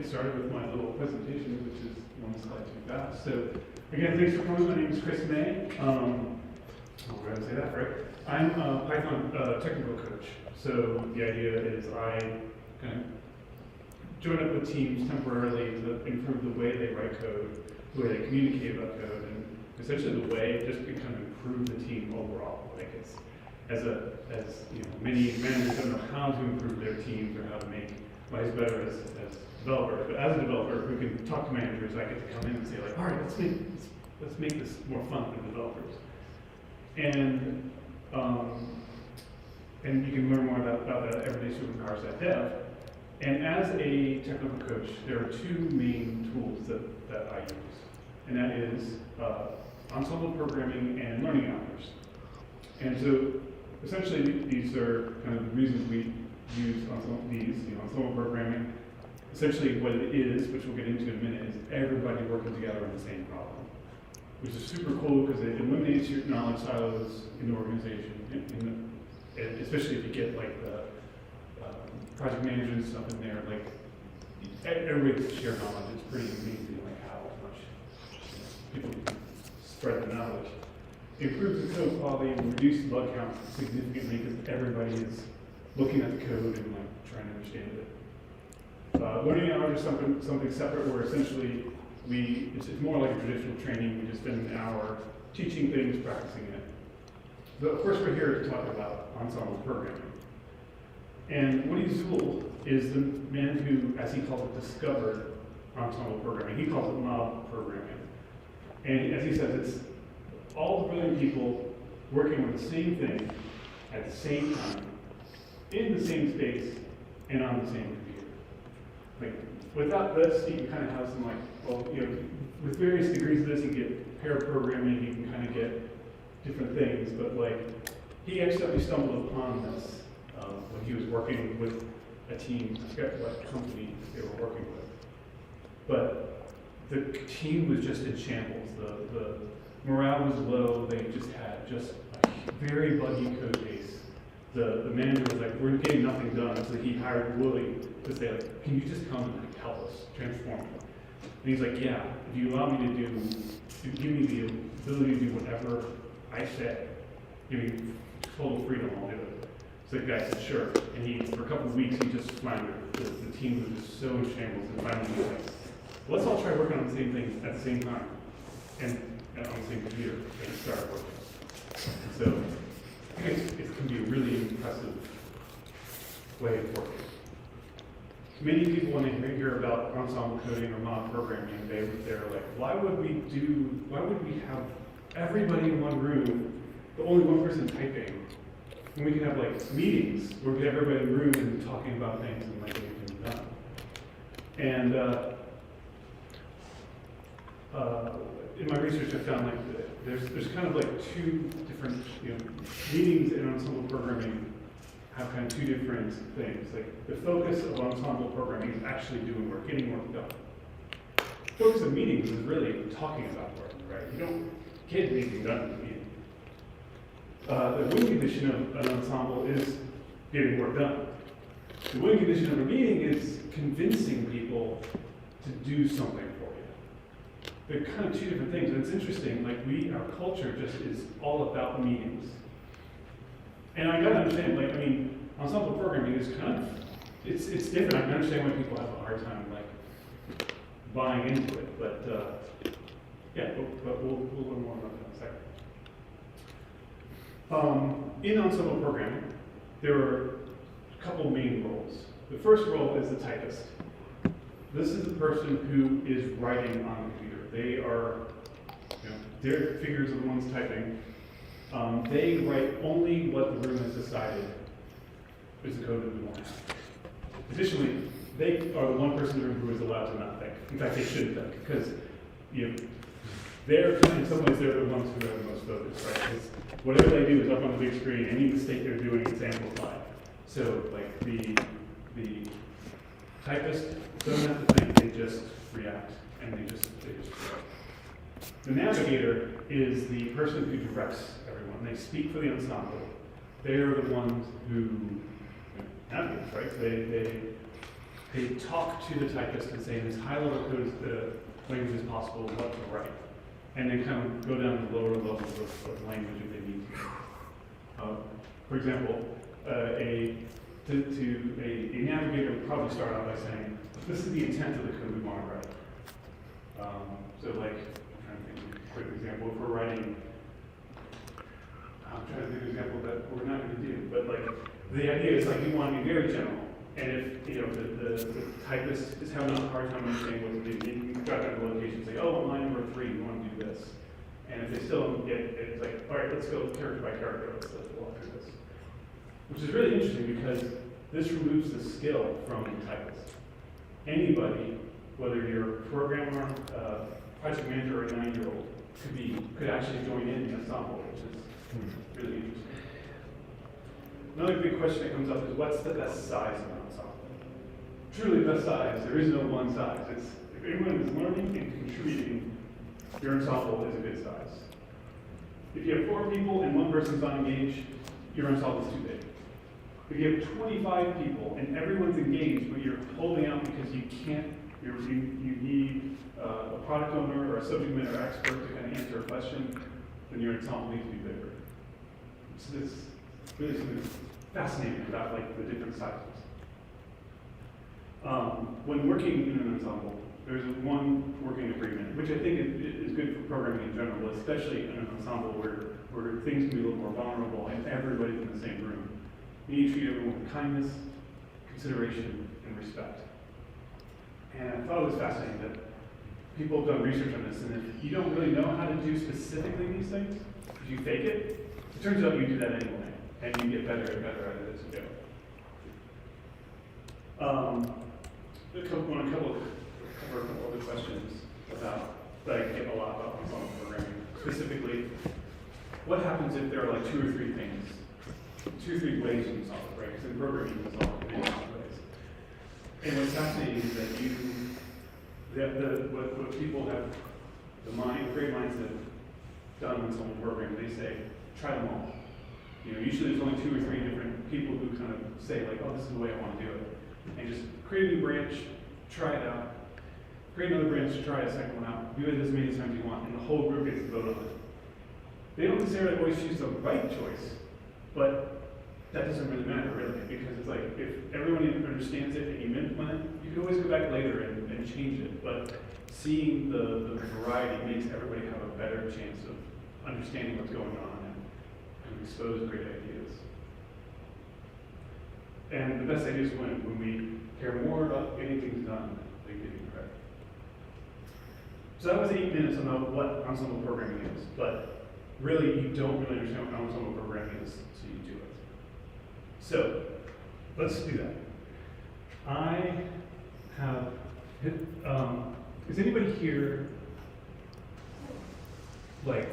get started with my little presentation, which is one slide too fast. So, again, thanks for coming. My name is Chris May. I'll go ahead and say that, right? I'm a Python technical coach. So the idea is I kind of join up with teams temporarily to improve the way they write code, the way they communicate about code, and essentially the way just to kind of improve the team overall. Like it's as you know, many managers don't know how to improve their teams or how to make lives better as developers. But as a developer who can talk to managers, I get to come in and say like, all right, let's make this more fun for developers. And you can learn more about the everyday superpowers that dev. And as a technical coach, there are two main tools that I use, and that is ensemble programming and learning hours. And so essentially these are kind of the reasons we use ensemble programming. Essentially what it is, which we'll get into in a minute, is everybody working together on the same problem, which is super cool because it eliminates your knowledge silos in the organization, and especially if you get like the project management and stuff in there, like everybody can share knowledge. It's pretty amazing like how much people can spread the knowledge. It improves the code quality and reduces bug count significantly because everybody is looking at the code and like trying to understand it. Learning hours are something separate where essentially it's more like a traditional training. We just spend an hour teaching things, practicing it. But of course we're here to talk about ensemble programming. And Woody Zuhl is the man who, as he calls it, discovered ensemble programming. He calls it mob programming. And as he says, it's all the brilliant people working on the same thing at the same time, in the same space, and on the same computer. Like, without this, you can kind of have some like, well, you know, with various degrees of this, you get pair programming, you can kind of get different things, but like, he accidentally stumbled upon this when he was working with a team, I forget what company they were working with. But the team was just in shambles. The morale was low. They just had a very buggy code base. The manager was like, we're getting nothing done. So he hired Willie to say, like, can you just come and like, help us transform it? And he's like, yeah, if you allow me to give me the ability to do whatever I say, give me total freedom, I'll do it. So the guy said, sure. And for a couple of weeks, he just floundered. The team was just so in shambles. And finally, he was like, let's all try working on the same things at the same time and on the same computer and start working. And so I think it can be a really impressive way of working. Many people, when they hear about ensemble coding or mob programming, they're like, why would we have everybody in one room, but only one person typing? And we can have like meetings where we have everybody in the room and talking about things and like getting things done. And in my research, I found like there's kind of like two different, meetings and ensemble programming have kind of two different things. Like the focus of ensemble programming is actually doing work, getting work done. The focus of meetings is really talking about work, right? You don't get anything done in a meeting. The win condition of an ensemble is getting work done. The win condition of a meeting is convincing people to do something for you. They're kind of two different things, and it's interesting, like our culture just is all about meetings. And I gotta understand, ensemble programming is kind of, it's different. I can understand why people have a hard time, buying into it, but we'll learn more about that in a second. In ensemble programming, there are a couple main roles. The first role is the typist. This is the person who is writing on the computer. They are, their figures are the ones typing. They write only what the room has decided is the code that we want to have. Additionally, they are the one person in the room who is allowed to not think. In fact, they shouldn't think, because they're, in some ways, they're the ones who are the most focused, right? Because whatever they do is up on the big screen. Any mistake they're doing is amplified. So, the typist doesn't have to think; they just react, and they just react. The navigator is the person who directs everyone. They speak for the ensemble. They are the ones who navigate, right? They they talk to the typist and say, in as high level code as the language as possible, what to write. And then kind of go down to lower levels of language if they need to. For example, a navigator would probably start out by saying, this is the intent of the code we want to write. So like, I'm trying to think of a quick example. If we're writing, I'm trying to think of an example that we're not going to do, but like, the idea is like you want to be very general. And if, you know, the typist is having a hard time understanding what to do, you can drop down the location and say, oh, on line number 3, you want to do this. And if they still don't get it, it's like, all right, let's go character by character, let's walk through this. Which is really interesting because this removes the skill from the typist. Anybody, whether you're a programmer, project manager, or a 9-year-old, could actually join in the ensemble, which is really interesting. Another big question that comes up is what's the best size of an ensemble? Truly the best size, there is no one size. It's, if anyone is learning and contributing, your ensemble is a good size. If you have 4 people and 1 person's unengaged, your ensemble is too big. If you have 25 people and everyone's engaged, but you're holding out because you can't, you need a product owner or a subject matter expert to kind of answer a question, then your ensemble needs to be bigger. So this really something fascinating about like the different sizes. When working in an ensemble, there's one working agreement, which I think is good for programming in general, but especially in an ensemble where things can be a little more vulnerable and everybody's in the same room. You need to treat everyone with kindness, consideration, and respect. And I thought it was fascinating that people have done research on this, and if you don't really know how to do specifically these things, if you fake it, it turns out you do that anyway, and you get better and better at it as you go. Cover a couple other questions about that I get a lot about ensemble programming. Specifically, what happens if there are like 2 or 3 things, 2 or 3 ways you can solve it, right? Because in programming, you can solve it in many different ways. And what's fascinating is that what people have, great minds that have done ensemble programming, they say, try them all. You know, usually there's only 2 or 3 different people who kind of say like, oh, this is the way I want to do it. And just create a new branch, try it out, create another branch, try a second one out, do it as many times as you want, and the whole group gets to vote on it. They don't necessarily always choose the right choice, but that doesn't really matter, really, because it's like, if everyone understands it and you implement it, you can always go back later and change it, but seeing the variety makes everybody have a better chance of understanding what's going on and expose great ideas. And the best ideas win when we care more about getting things done than getting credit. So that was 8 minutes about what ensemble programming is, but really you don't really understand what ensemble programming is, so you do it. So let's do that. I have, is anybody here like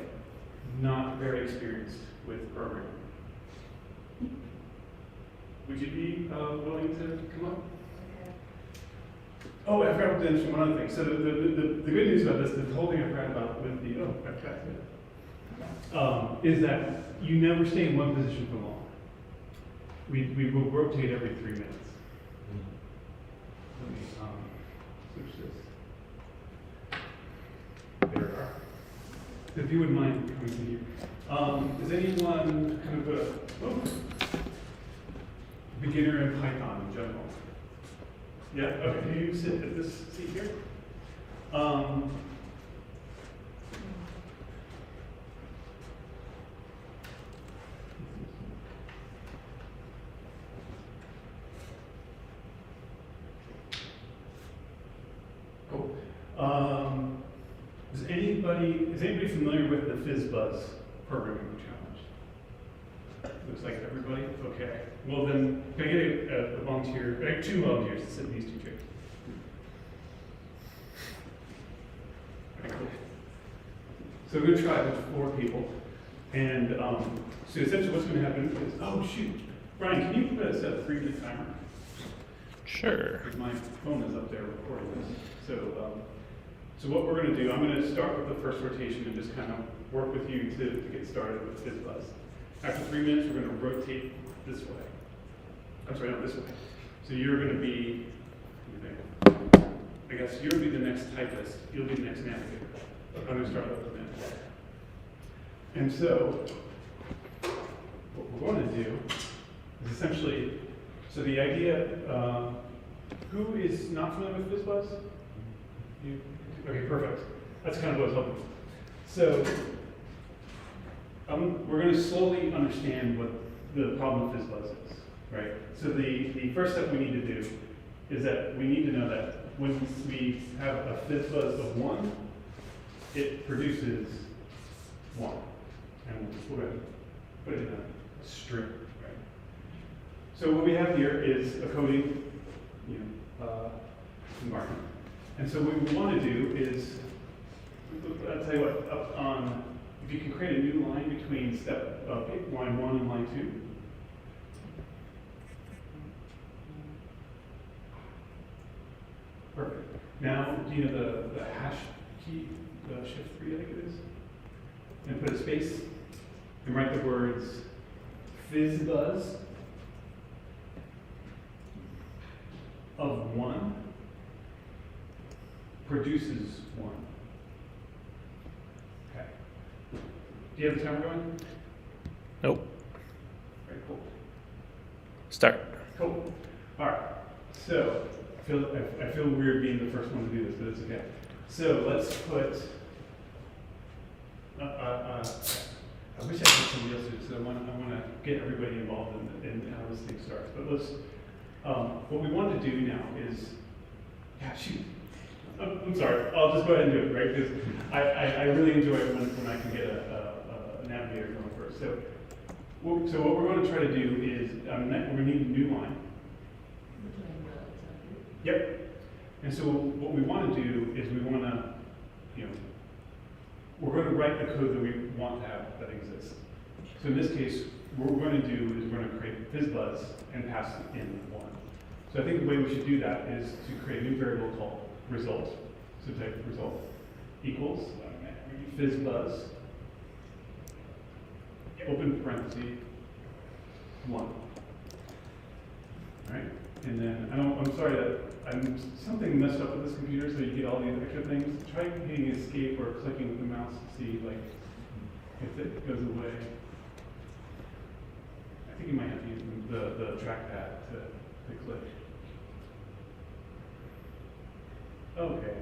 not very experienced with programming? Would you be willing to come up? Oh, I forgot to mention one other thing. So the good news about this, the whole thing I forgot about with the, is that you never stay in one position for long. We will rotate every 3 minutes. Let me switch this. There we are. If you wouldn't mind coming to here. Is anyone kind of a beginner in Python in general? Yeah, okay, can you sit at this seat here? Cool. Is anybody familiar with the FizzBuzz programming challenge? Looks like everybody? Okay. Well then, can I get a volunteer, 2 volunteers to sit in these 2 chairs? Okay, cool. So we're going to try with 4 people. And so essentially what's going to happen is, oh shoot, Brian, can you put us a 3-minute timer? Sure. Because my phone is up there recording this. So what we're going to do, I'm going to start with the first rotation and just kind of work with you to get started with FizzBuzz. After 3 minutes, we're going to rotate this way. I'm sorry, not this way. So you're going to be you think? I guess you'll be the next typist, you'll be the next navigator. I'm going to start with the minute. And so, what we're going to do is essentially, so the idea, who is not familiar with FizzBuzz? You? Okay, perfect. That's kind of what I was hoping for. So, we're going to slowly understand what the problem with FizzBuzz is, right? So the first step we need to do is that we need to know that when we have a FizzBuzz of 1, it produces 1. And we'll go ahead and put it in a string, right? So what we have here is a coding, environment. And so what we want to do is, I'll tell you what, up on, if you can create a new line between line 1 and line 2. Perfect. Now, do you know the hash key, the shift 3, I think it is? And put a space and write the words FizzBuzz of 1 produces 1. Okay. Do you have the timer going? Nope. Very cool. Start. Cool. All right. So I feel weird being the first one to do this, but it's okay. So let's put. I wish I had somebody else do this. So I want to get everybody involved in how this thing starts. But let's. What we want to do now is. Yeah, shoot. I'm sorry. I'll just go ahead and do it, right? Because I really enjoy it when I can get a navigator going first. So what we're going to try to do is we're going to need a new line. Yep. And so what we want to do is we want to, we're going to write the code that we want to have that exists. So in this case, what we're going to do is we're going to create FizzBuzz and pass in 1. So I think the way we should do that is to create a new variable called result. So type result equals FizzBuzz, open parenthesis, 1. All right? And then, I'm sorry that something messed up with this computer, so you get all these extra things. Try hitting escape or clicking with the mouse to see, if it goes away. I think you might have to use the trackpad to click. Okay,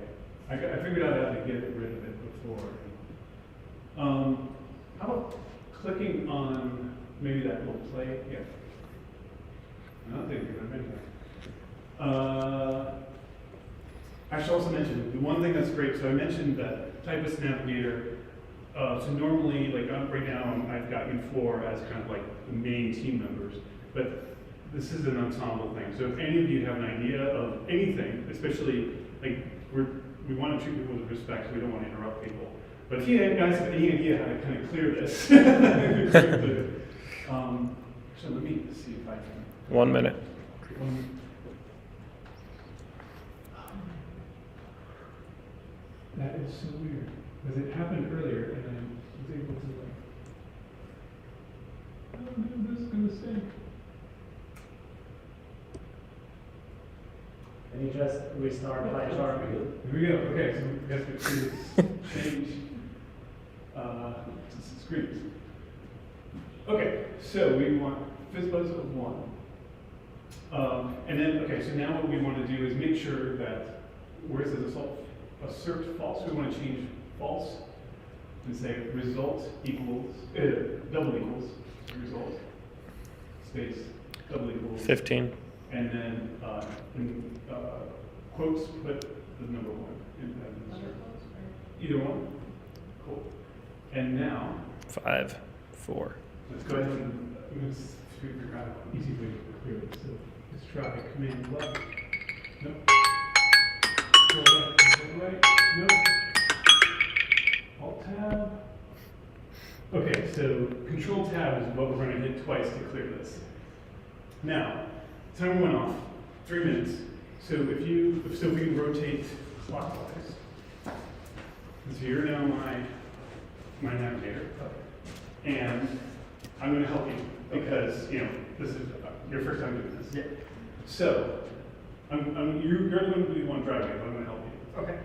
I figured out how to get rid of it before. How about clicking on maybe that little play? Yeah. I'm not thinking of anything. I should also mention the one thing that's great. So I mentioned that Typist Navigator. So normally, right now, I've got you 4 as kind of like the main team members, but this is an ensemble thing. So if any of you have an idea of anything, especially we want to treat people with respect, so we don't want to interrupt people. But if you guys have any idea how to kind of clear this, so let me see if I can. 1 minute. That is so weird, because it happened earlier, and I was able to oh no, this is gonna stink. And you just restart PyCharm. Here we go. Okay, so we have to change screens. Okay, so we want FizzBuzz of 1. And then, okay, so now what we want to do is make sure that where it says assert false, we want to change false and say result equals, double equals, result, space, double equals. 15. And then in quotes, put the number 1. Either one? Cool. And now, 5, 4. let's go ahead and let's figure out an easy way to clear this. So let's try command left. Nope. Control right. Nope. Alt tab. Okay, so control tab is what we're going to hit twice to clear this. Now, timer went off. 3 minutes. So if we can rotate clockwise. So you're now my navigator, and I'm going to help you because this is your first time doing this. Yeah. So you're going to be the one driving it, but I'm going to help you. Okay.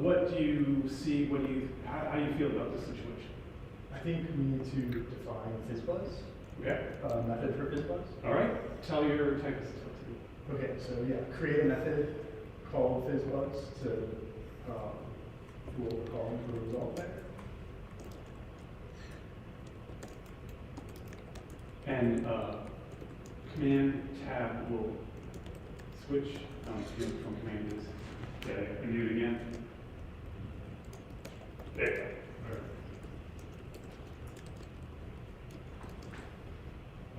What do you see, how do you feel about this situation? I think we need to define FizzBuzz, Okay, method for FizzBuzz. all right, tell your typist what to do. Okay, so yeah, create a method called FizzBuzz to, we'll call into a result there. And command tab will switch, from command is, and do it again. There you go.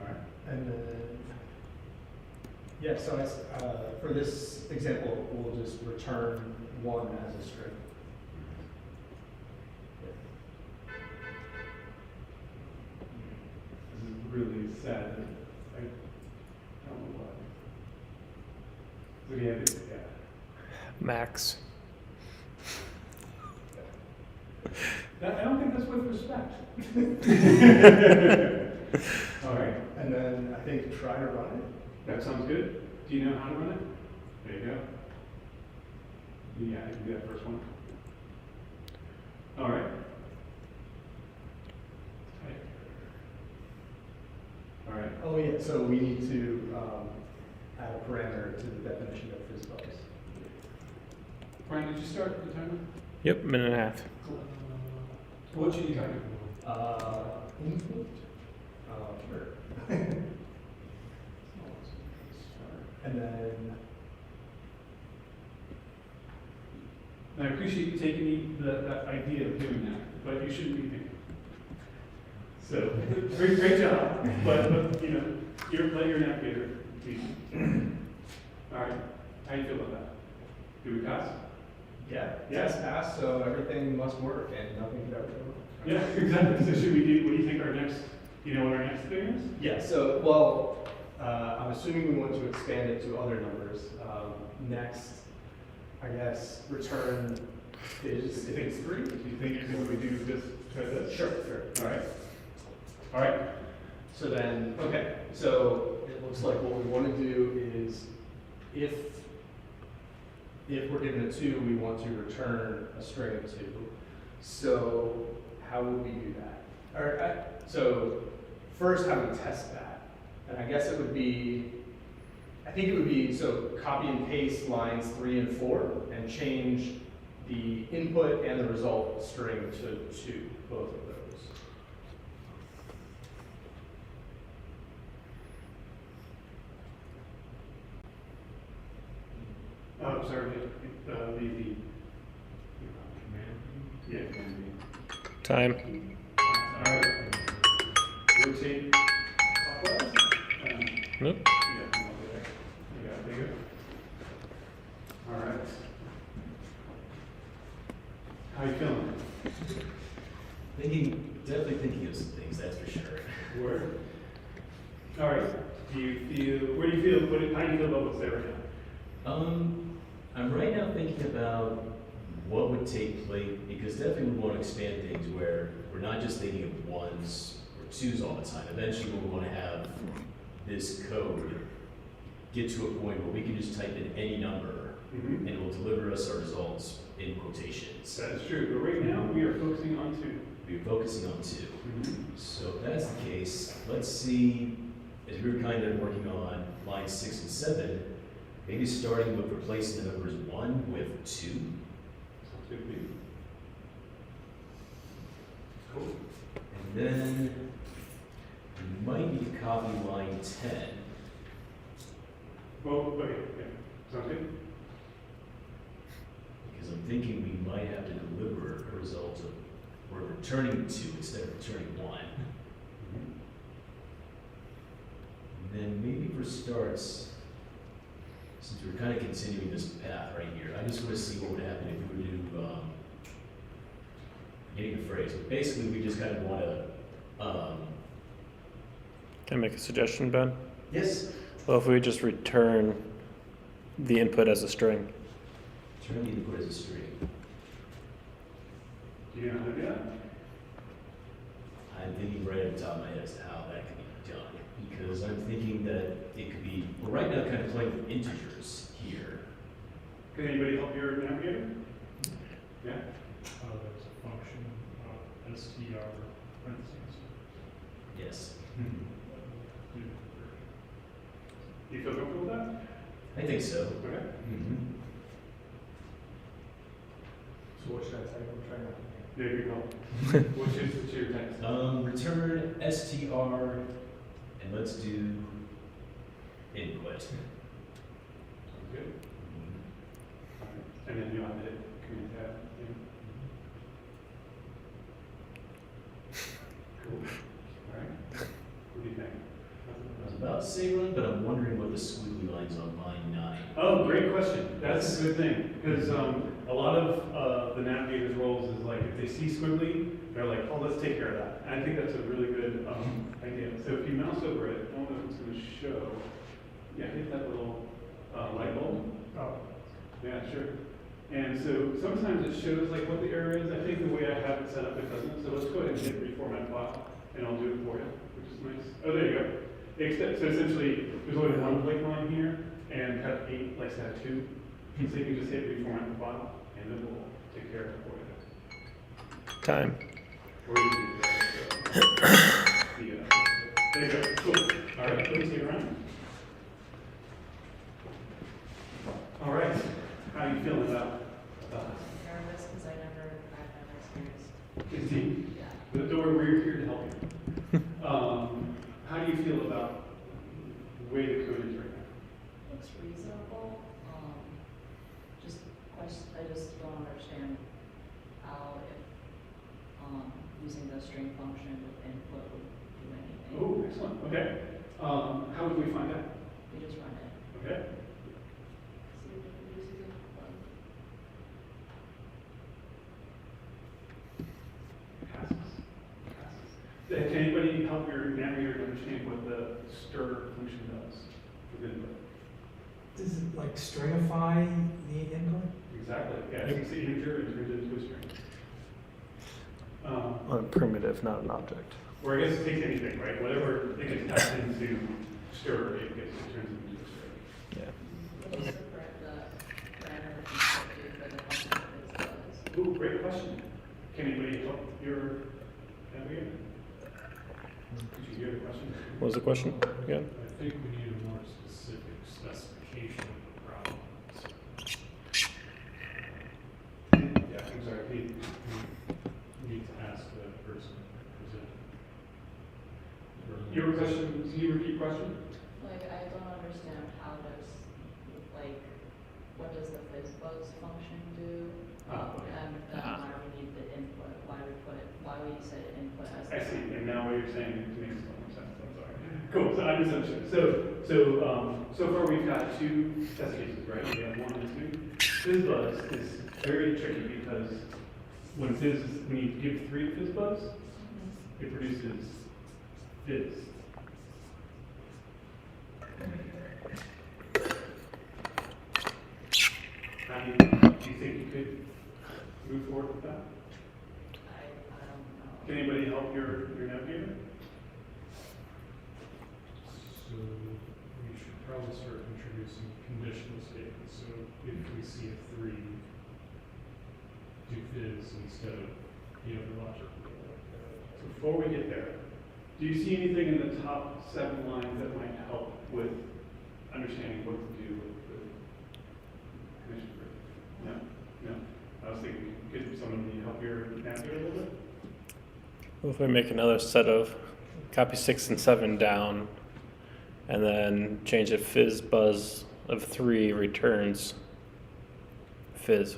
All right. And then, yeah, so for this example, we'll just return one as a string. This is really sad. I don't know why. So we have it, yeah. Max. I don't think that's with respect. All right, And then I think try to run it. that sounds good. Do you know how to run it? There you go. Yeah, I can do that first one. All right. All right. Oh yeah, so we need to add a parameter to the definition of FizzBuzz. Brian, did you start the timer? Yep, minute and a half. What should you type? Input? Sure. And then, I appreciate you taking that idea of doing that, but you shouldn't be thinking. So, great job, but, you know, let your navigator be. All right, how do you feel about that? Do we pass? yeah, Yeah. test pass, so everything must work and nothing could ever go wrong. Yeah, exactly. So should we do, what do you think our next, what our next thing is? Yeah, so, well, I'm assuming we want to expand it to other numbers. Next, I guess, return is. If it's 3, do you think we do this, try this? Sure. All right. All right. So then, okay, so it looks like what we want to do is if we're given a 2, we want to return a string of 2. So how would we do that? Or, so first, how do we test that? And I guess it would be, I think it would be, so copy and paste lines 3 and 4 and change the input and the result string to 2, both of those. Oh, sorry, yeah, command. Time. All right. Rotate clockwise. Nope. Yeah, come over there. You got it bigger. All right. How you feeling? Definitely thinking of some things, that's for sure. Word. All right. Do you feel? Where do you feel? How do you feel about what's there right now? I'm right now thinking about what would take place, because definitely we want to expand things where we're not just thinking of 1s or 2s all the time. Eventually we want to have this code get to a point where we can just type in any number and it will deliver us our results in quotations. That is true. But right now we are focusing on 2. We're focusing on 2. So if that's the case, let's see, as we were kind of working on lines 6 and 7, maybe starting with replacing the numbers 1 with 2. Sounds good to me. Cool. And then we might need to copy line 10. Well, okay. Yeah. Sounds good. Because I'm thinking we might have to deliver a result of, we're returning 2 instead of returning 1. And then maybe for starts, since we're kind of continuing this path right here, I just want to see what would happen if we were to do, getting a phrase. But basically, we just kind of want to, Can I make a suggestion, Ben? yes, Well, if we just return the input as a string. turn the input as a string. Do you know how to do that? I'm thinking right at the top of my head as to how that could be done, because I'm thinking that it could be, we're right now kind of playing with integers here. Can anybody help your navigator? Yeah? There's a function, str parentheses. Yes, Do you feel comfortable with that? I think so. Okay. So what should I type? I'm trying not to. There you go. What's your text? Return str, and let's do input. Sounds good. All right. And then you'll have to hit command tab. Yeah. Cool. All right. What do you think? I was about to say run, but I'm wondering what the squiggly lines on line 9. Oh, great question. That's a good thing, because a lot of the navigator's roles is like, if they see squiggly, they're like, oh, let's take care of that. And I think that's a really good idea. So if you mouse over it, I don't know if it's going to show. Yeah, hit that little light bulb. Oh, Yeah, sure. And so sometimes it shows like what the error is. I think the way I have it set up, it doesn't. So let's go ahead and hit reformat file, and I'll do it for you, which is nice. Oh, there you go. So essentially, there's only one plate line here, and cut 8 likes to have 2. So you can just hit reformat the file, and it will take care of it for you. Time. Or you can there you go. Cool. All right, let's get around. All right. How are you feeling about Nervous because I've never experienced. Indeed. Yeah. But don't worry, we're here to help you. How do you feel about the way the code is right now? Looks reasonable. I just don't understand how if using the string function with input would do anything. Oh, excellent. Okay. How would we find out? We just run it. Okay. See if it uses it. Passes. Can anybody help your navigator understand what the stir function does with input? Does it like stringify the input? Exactly. Yeah, it takes the integer and turns it into a string. On a primitive, not an object. Or I guess it takes anything, right? Whatever it gets tapped into stir, it turns into a string. Yeah. What is the parameter input do for the function that it does? Ooh, great question. Can anybody help your navigator? Did you hear the question? What was the question again? I think we need a more specific specification of the problem. Yeah, I'm sorry, Pete. We need to ask the person presenting. Your question, can you repeat your question? Like, I don't understand how does, like, what does the fizzbuzz function do? And then why we need the input, why we said input as. I see, and now what you're saying makes a lot more sense, I'm sorry. Cool, so I misunderstood. So far we've got 2 test cases, right? We have 1 and 2. Fizzbuzz is very tricky because when you give 3 to Fizzbuzz, it produces fizz. How do you think you could move forward with that? I don't know. Can anybody help your navigator? So we should probably start introducing conditional statements. So if we see a 3, do fizz instead of the other logic. So before we get there, do you see anything in the top 7 lines that might help with understanding what to do with the condition group? No? No? I was thinking, could somebody help your navigator a little bit? Well, if we make another set of copy 6 and 7 down, and then change it fizz buzz of 3 returns fizz.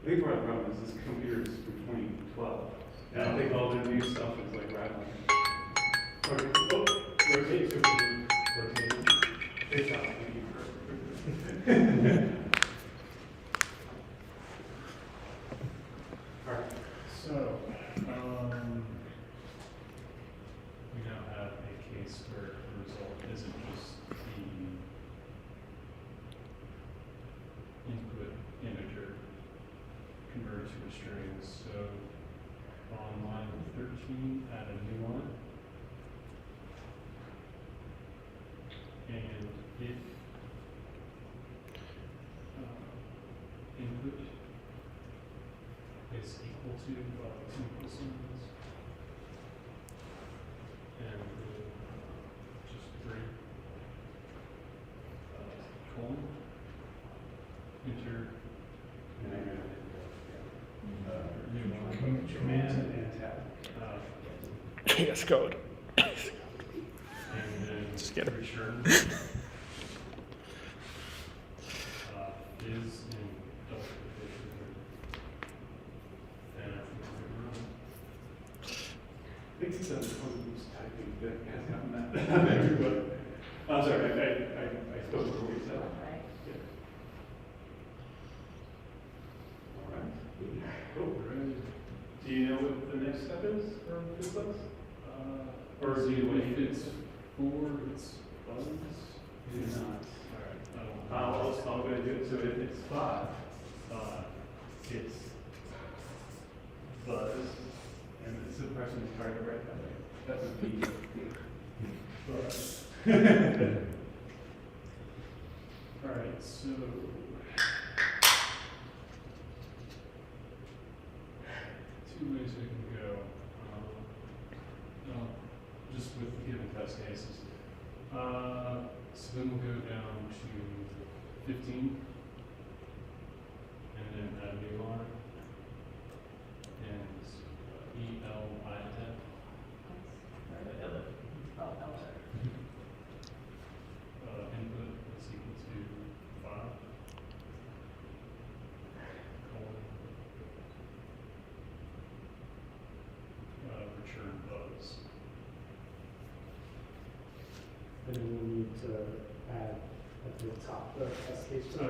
I think part of the problem is this computer is from 2012. And I think all the new stuff is like rattling. Oh, rotate, so rotate. Good job, thank you for. All right. So, we now have a case where the result isn't just the input integer converted to simple sums. And just 3. Colon. Enter. And I'm gonna, New line. command and tab. Yes, code. And then Just get it. return. Is in double quotation. And I think we're wrong. I think it's someone who's typing that has gotten that. But, I'm sorry, I spoke before you said. Okay. All right. Cool. Do you know what the next step is for this class? Or do you want If it's 4, it's buzz? It is not. Alright, I don't. I'll go ahead and do it. So it's 5. It's buzz, and it's the person who's trying to write that way. That's a B. Buzz. Alright, so. Two ways we can go. Just with given test cases. So then we'll go down to 15. And then add a new line. And ELI10. Input is equal to 5. Colon. Return buzz. And then we need to add at the top the test case. So yeah.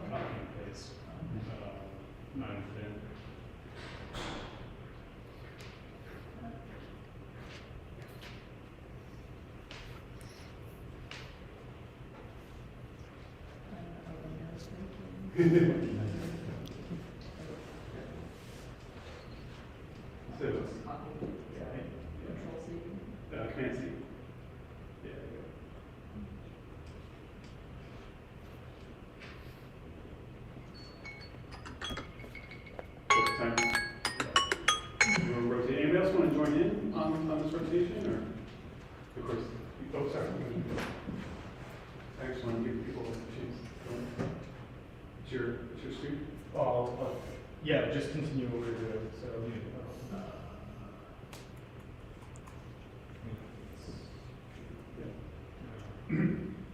Copy and paste. 9 and 10. So, Control C. command C. Yeah, there you go. Time. You want to rotate? Anybody else want to join in on this rotation, or? Of course. Oh, sorry. I just want to give people a chance. It's your screen? Yeah, just continue what we're doing, so.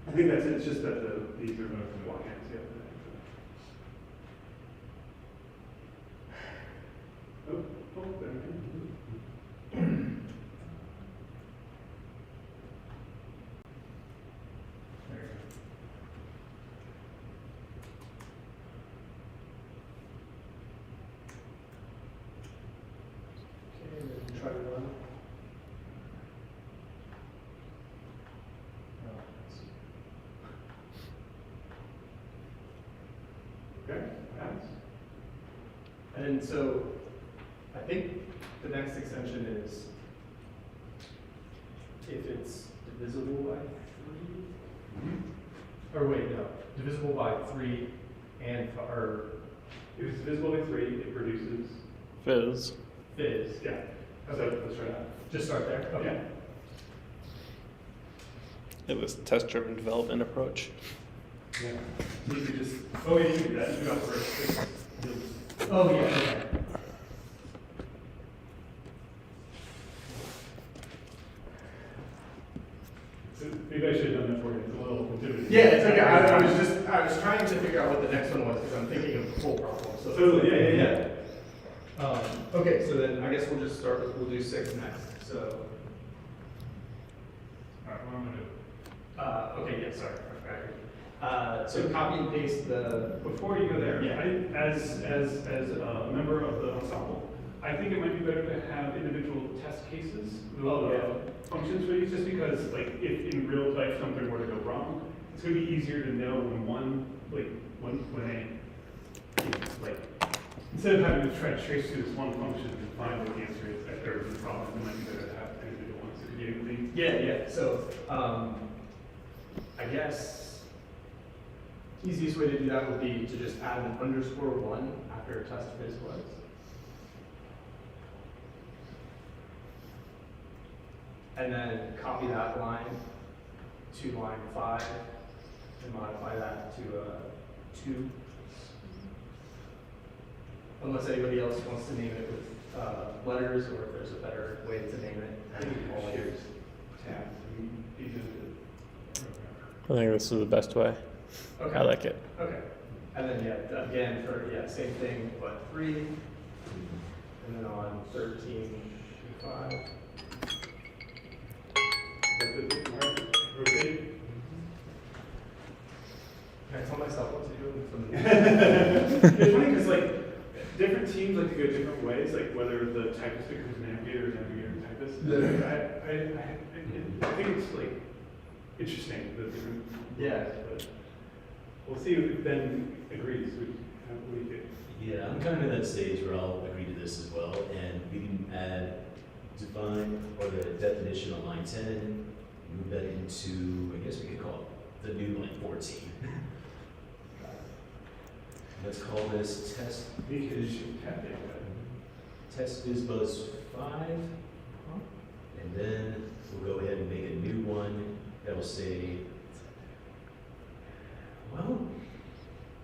I think that's it. It's just that these are blockhands. Yeah. Oh, there we go. There you go. Okay, then try to run. Okay. Pass. And then so, I think the next extension is if it's divisible by 3, or wait, no, divisible by 3 and, or If it's divisible by 3, it produces. Fizz. fizz. Yeah. So let's try that. Just start there? Okay. It was test-driven development approach. Yeah. So you could just. Oh, yeah, you can do that. You got first. Oh, yeah, okay. So maybe I should have done that for you. It's a little intimidating. Yeah, it's okay. I was trying to figure out what the next one was because I'm thinking of the full problem. So Totally. Yeah. Okay, so then I guess we'll just start with, we'll do 6 next. So, Alright, what I'm gonna do. okay, yeah, sorry. So copy and paste the, Before you go there, Yeah. as a member of the ensemble, I think it might be better to have individual test cases, functions for these, just because, like, if in real life something were to go wrong, it's gonna be easier to know when instead of having to try to trace through this one function and find what the answer is, if there's a problem, it might be better to have individual ones. So could you yeah. So, I guess, easiest way to do that would be to just add an _1 after test phys buzz. And then copy that line to line 5 and modify that to 2. Unless anybody else wants to name it with letters, or if there's a better way to name it. I think all letters. Tab. I think this is the best way. Okay. I like it. Okay. And then, yeah, again, for, same thing, but 3. And then on 13, 5. Rotate. I tell myself what to do from It's funny because like different teams like to go different ways, like whether the typist becomes navigator or navigator and typist. I think it's like interesting the different. Yeah. But we'll see if Ben agrees. We get. Yeah, I'm kind of in that stage where I'll agree to this as well, and we can add define, or the definition on line 10, move that into, I guess we could call it the new line 14. Let's call this test phys buzz 5, and then we'll go ahead and make a new one that'll say, well,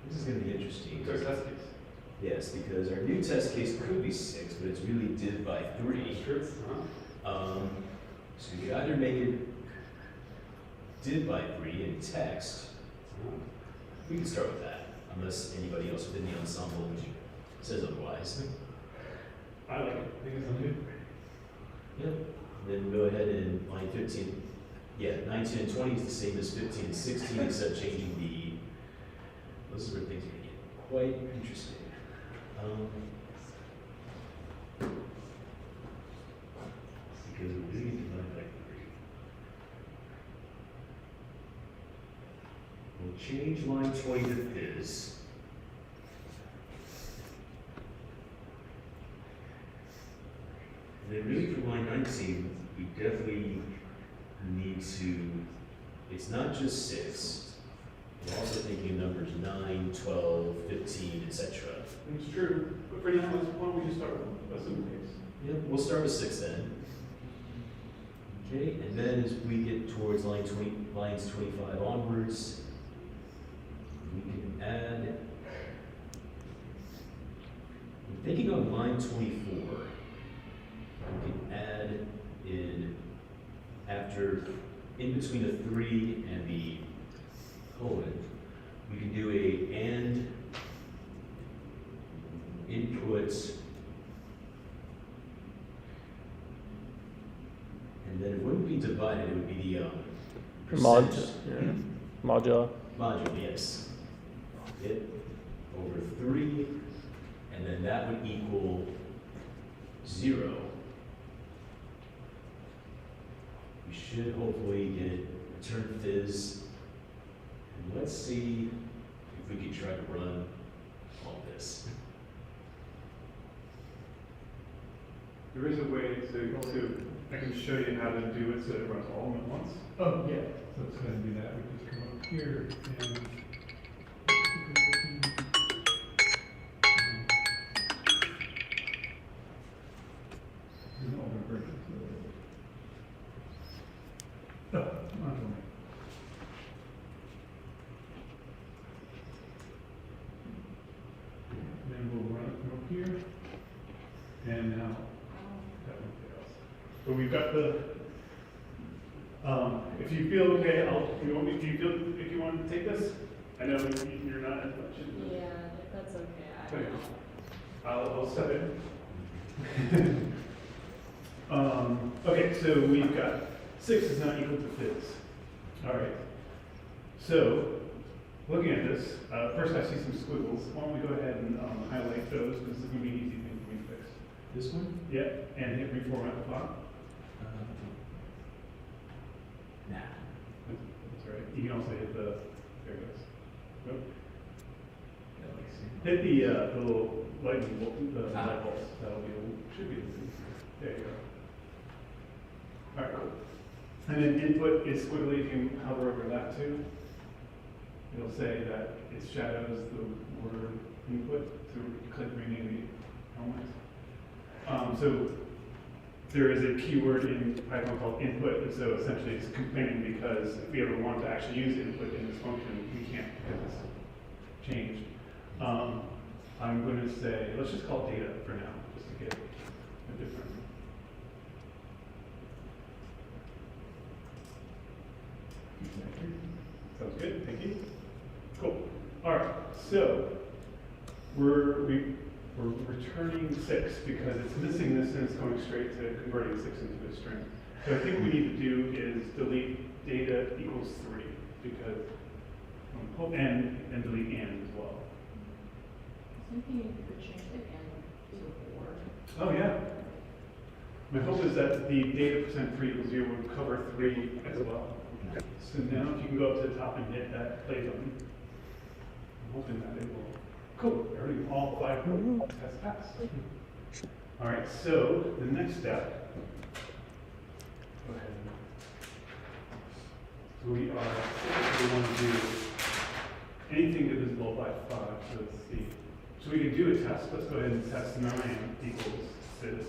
this is going to be interesting. It's our test case. Yes, because our new test case could be 6, but it's really div by 3. Sure. So you could either make it div by 3 in text. We can start with that, unless anybody else within the ensemble says otherwise. I like it. I think it's good. Yep. Then go ahead and line 15. Yeah, 19 and 20 is the same as 15 and 16, except changing the. Those are where things are going to get quite interesting. Because we're doing it divided by 3. We'll change line 20 to phys. And then really for line 19, we definitely need to, it's not just 6. We're also thinking of numbers 9, 12, 15, etc. It's true. But for now, why don't we just start with a simple case? Yep, we'll start with 6 then. Okay, and then as we get towards lines 25 onwards, we can add, I'm thinking on line 24, we can add in, after, in between the 3 and the colon, we can do a and input, and then it wouldn't be divided, it would be the percentage. Module. Module, yes. It over 3, and then that would equal 0. We should hopefully get return phys. And let's see if we can try to run all this. There is a way to I can show you how to do it so it runs all of them at once. Oh, yeah, so it's gonna do that, we just come up here and. There's an older version, so. Oh, not for me. Then we'll run it from up here, and now that one fails. But we've got the, if you feel okay, if you want to take this, I know you're not as much in the. Yeah, that's okay. Okay. I'll step in. Okay, so we've got 6 is not equal to phys. All right. So, looking at this, first I see some squiggles. Why don't we go ahead and highlight those, because this is going to be an easy thing for me to fix. This one? Yeah, and hit reformat the font. Nah. That's right. You can also hit the, there it goes. Nope. Hit the little lightning bolt, the light bulbs. That'll be, should be, there you go. All right, cool. And then input is squiggly, you can hover over that too. it'll say that it shadows the word input to click rename the elements. So there is a keyword in Python called input, and so essentially it's complaining because if we ever want to actually use input in this function, we can't get this changed. I'm going to say, let's just call it data for now, just to get a different. Sounds good, thank you. Cool. All right, so we're returning 6 because it's missing this and it's going straight to converting 6 into a string. So I think what we need to do is delete data equals 3 because, and delete and as well. Thinking you could change the end to 4. Oh, yeah. My hope is that the data % 3 equals 0 will cover 3 as well. So now if you can go up to the top and hit that play button, I'm hoping that it will. Cool, all 5 tests passed. All right, so the next step, go ahead. So we want to do anything divisible by 5, so let's see. So we can do a test, let's go ahead and test 9 equals this.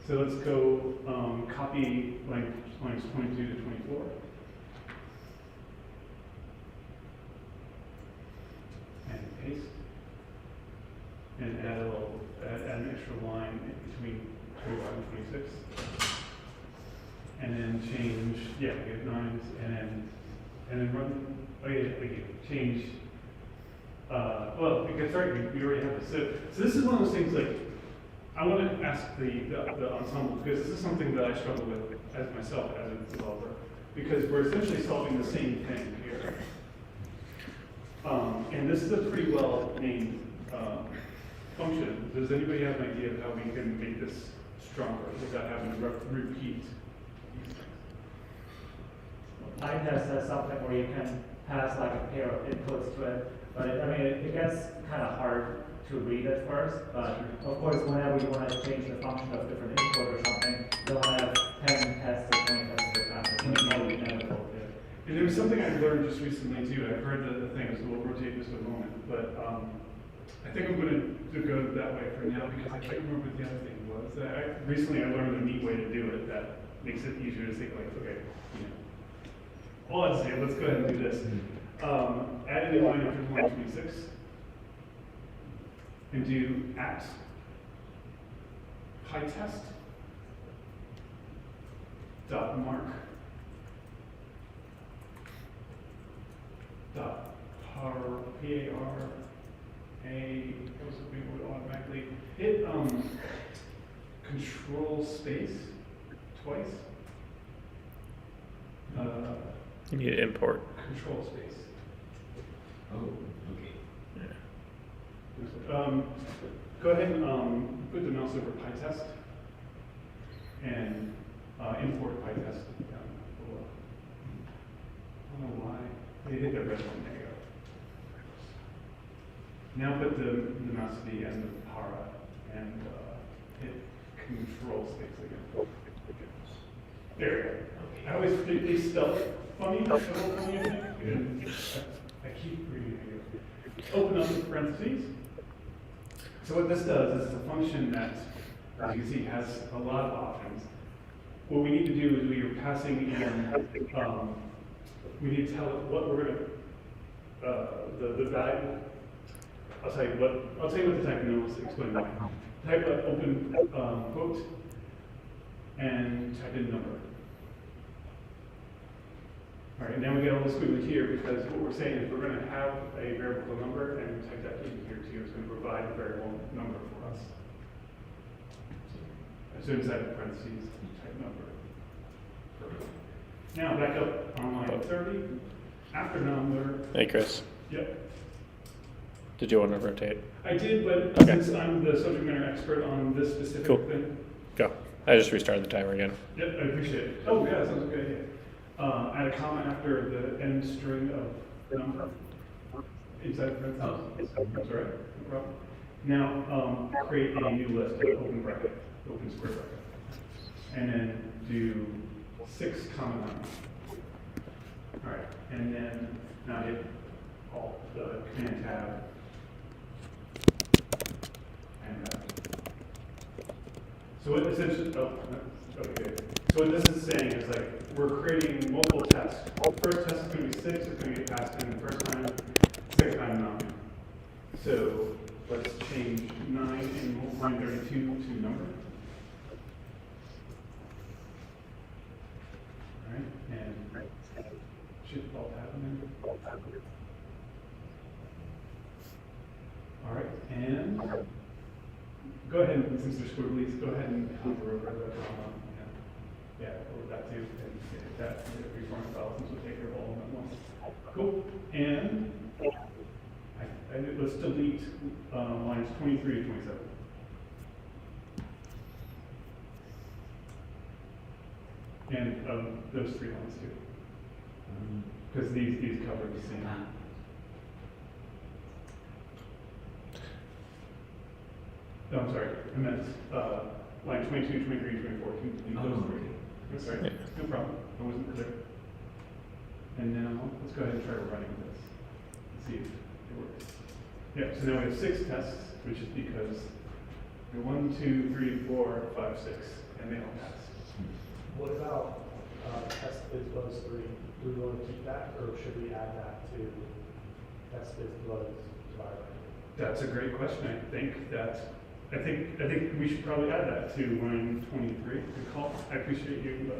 So let's go copy lines 22 to 24. And paste. And add an extra line in between 25 and 26. And then change, yeah, we have 9s, and then run, oh yeah, we can change, well, because, sorry, we already have this. So this is one of those things, like, I want to ask the ensemble, because this is something that I struggle with as myself as a developer, because we're essentially solving the same thing here. And this is a pretty well named function. Does anybody have an idea of how we can make this stronger without having to repeat? PyTest has something where you can pass like a pair of inputs to it, but it gets kind of hard to read at first, but of course whenever you want to change the function of different input or something, you'll have 10 tests or 20 tests to pass it, so it's probably inevitable. And there was something I learned just recently too. I've heard the thing, so we'll rotate this in a moment, but I think I'm going to go that way for now because I can't remember what the other thing was. Recently I learned a neat way to do it that makes it easier to think like, okay, well, let's see, let's go ahead and do this. Add a new line after line 26 and do at PyTest dot mark dot P-A-R-A, those will be automatically hit control space twice. You need to import. Control space. Oh, okay. Go ahead and put the mouse over PyTest and import PyTest down below. I don't know why. They hit the red one. There you go. Now put the mouse to the end of para and hit control space again. There we go. I always think they spell it funny, I keep reading it. Open up the parentheses. So what this does is it's a function that, as you can see, has a lot of options. What we need to do is we are passing in, we need to tell it what we're going to, the value. I'll tell you what to type and then we'll explain why. Type an open quote and type in number. All right, now we get a little squiggly here because what we're saying is we're going to have a variable number and we type that in here too. It's going to provide a variable number for us. So inside the parentheses, type number. Perfect. Now back up on line 30. After number. Hey, Chris. Yep. Did you want to rotate? I did, but Okay. since I'm the subject matter expert on this specific Cool. thing. Go. I just restarted the timer again. Yep, I appreciate it. Oh, yeah, that sounds good. Yeah. Add a comma after the end string of number inside parentheses. That's all right, no problem. Now, create a new list, open bracket, open square bracket. And then do 6, 9. All right, and then now hit Alt, the Command Tab, and back. So what essentially, oh, no, okay. So what this is saying is like, we're creating multiple tests. First test is going to be 6, it's going to get passed 10 the first time, second time 9. So let's change 9 in line 32 to number. All right, and should Alt Tab in there. All right, and go ahead and, since there's squigglies, go ahead and hover over the comma. Yeah, over that too, and hit that, reform file, since we'll take care of all of them at once. Cool, and let's delete lines 23 to 27. And those 3 lines too, because these cover the same. Oh, I'm sorry, I meant line 22, 23, 24, can you delete those 3? I'm sorry, no problem, I wasn't clear. And now, let's go ahead and try running this, and see if it works. Yeah, so now we have 6 tests, which is because they're 1, 2, 3, 4, 5, 6, and they all pass. What about test biz buzz 3? Do we want to keep that, or should we add that to test biz buzz environment? That's a great question. I think we should probably add that to line 23. Good call. I appreciate you.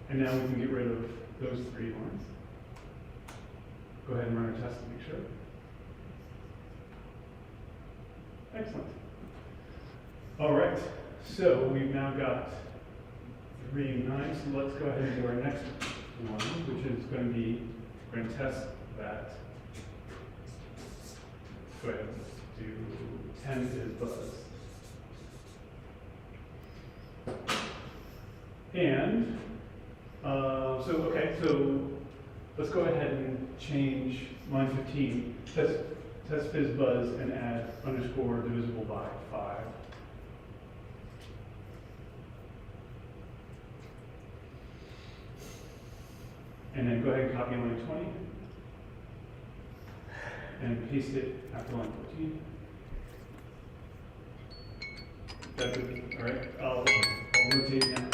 And now we can get rid of those 3 lines. Go ahead and run our test to make sure. Excellent. All right. So we've now got 3 9. So let's go ahead and do our next one, which is going to be, we're going to test that. Go ahead. Do 10 is buzz. And so let's go ahead and change line 15, test fizz buzz, and add underscore divisible by 5. And then go ahead and copy line 20 and paste it after line 14. That's good. All right, I'll rotate now.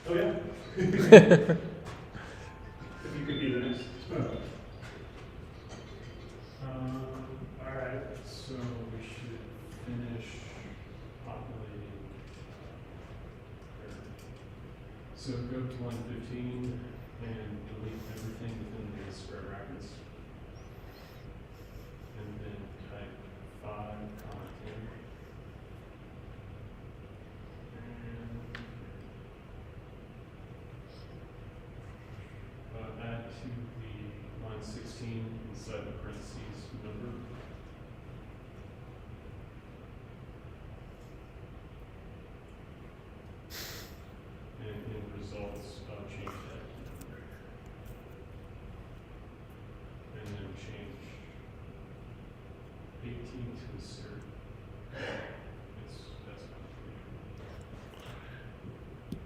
Oh yeah. If you could be the next. All right, so we should finish populating. So go to line 15 and delete everything within the square brackets. And then type 5, comma 10. And add to the line 16 inside the parentheses number. And in results, change that to number. And then change 18 to assert. That's fine.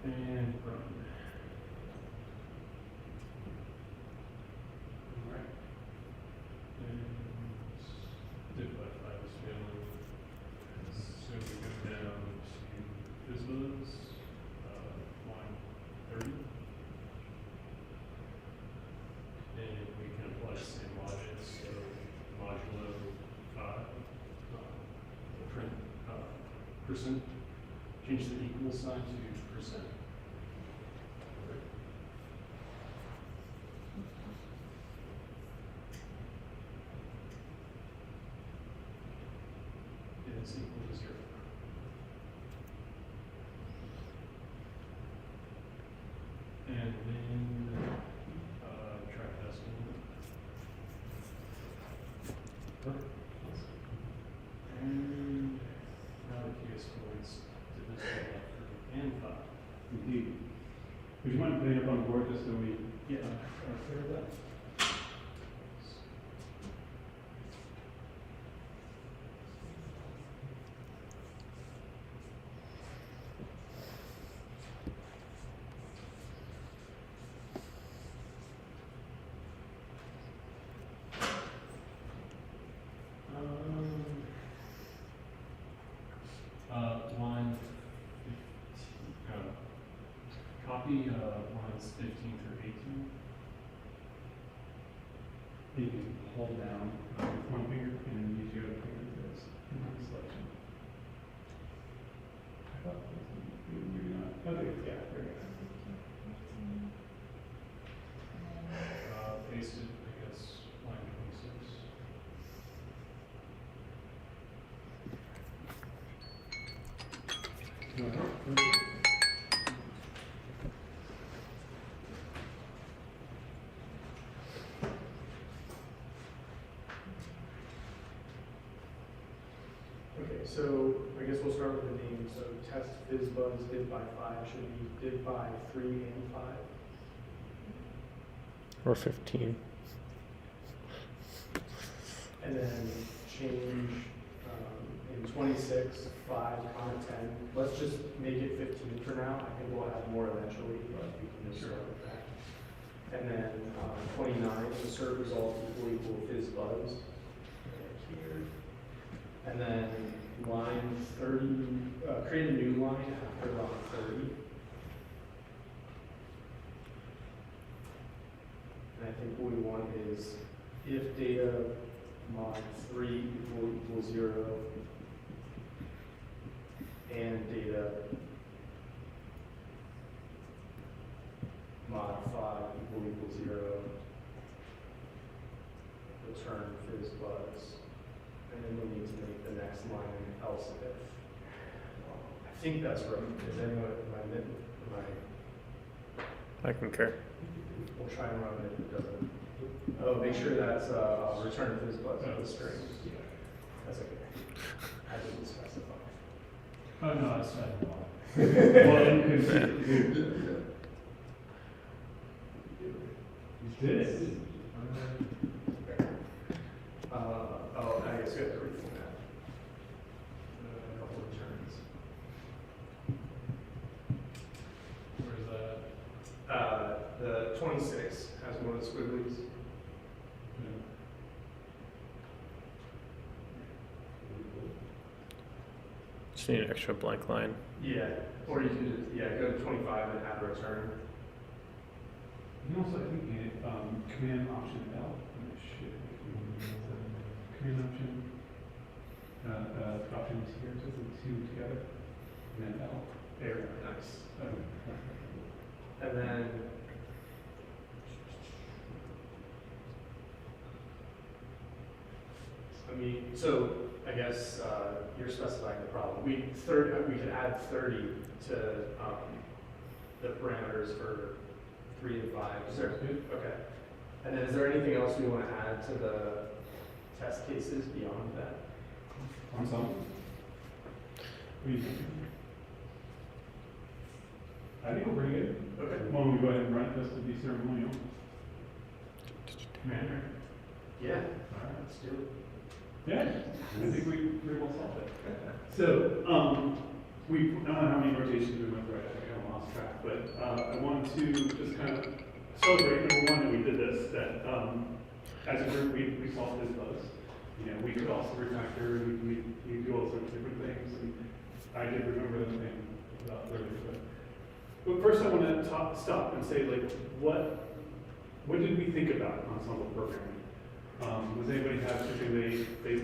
And run. Alright. And div by 5 is failing. So we go down to Fizzbuzz, line 30. And we can apply the same logic, so modulo 5, print percent, change the equal sign to percent. Is equal to 0. And then try testing. And now the case points divisible by 3 and 5. Indeed. Would you mind putting it up on the board just so we are clear of that? Line 15, copy lines 15 through 18. You can hold down with one finger and use your other finger for this selection. I thought maybe not. Okay, yeah, there we go. Pasted, I guess, line 26. Okay, so I guess we'll start with the name. So test fizz buzz div by 5 should be div by 3 and 5. Or 15. And then change in 26, 5, 10. Let's just make it 15 for now. I think we'll add more eventually, but we can just start with that. And then 29, insert result equal fizz buzz. Right here. And then line 30, create a new line after line 30. And I think what we want is if data mod 3 equals 0 and data mod 5 equals 0, return fizz buzz. And then we need to make the next line else if. I think that's right. Is anyone, I concur. we'll try and run it if it doesn't. Oh, make sure that's return fizz buzz of the string. That's okay. I didn't specify. Oh, no, that's not wrong. Well, you can see. You did it. Oh, I guess we have to reformat. A couple of returns. Where's that? The 26 has one of the squigglies. Just need an extra blank line. Yeah, or you can just, go to 25 and add a return. You can also, I think, command option L. Command option, options here, just the two together, and then L. There, Nice. okay. And then so I guess you're specifying the problem. We could add 30 to the parameters for 3 and 5. Is there, Good. okay. And then is there anything else we want to add to the test cases beyond that? Ensemble. What do you think? I think we're pretty good. Okay. Why don't we go ahead and run it just to be ceremonial? Manner. Yeah. All right. Let's do it. Yeah, I think we pretty well solved it. So, I don't know how many rotations we went through, I kind of lost track, but I wanted to just kind of celebrate, number one, that we did this, that as a group, we solved this buzz. You know, we could also refactor, we do all sorts of different things, and I did remember the thing about earlier, but first I want to stop and say, like, what did we think about ensemble programming? Does anybody have something they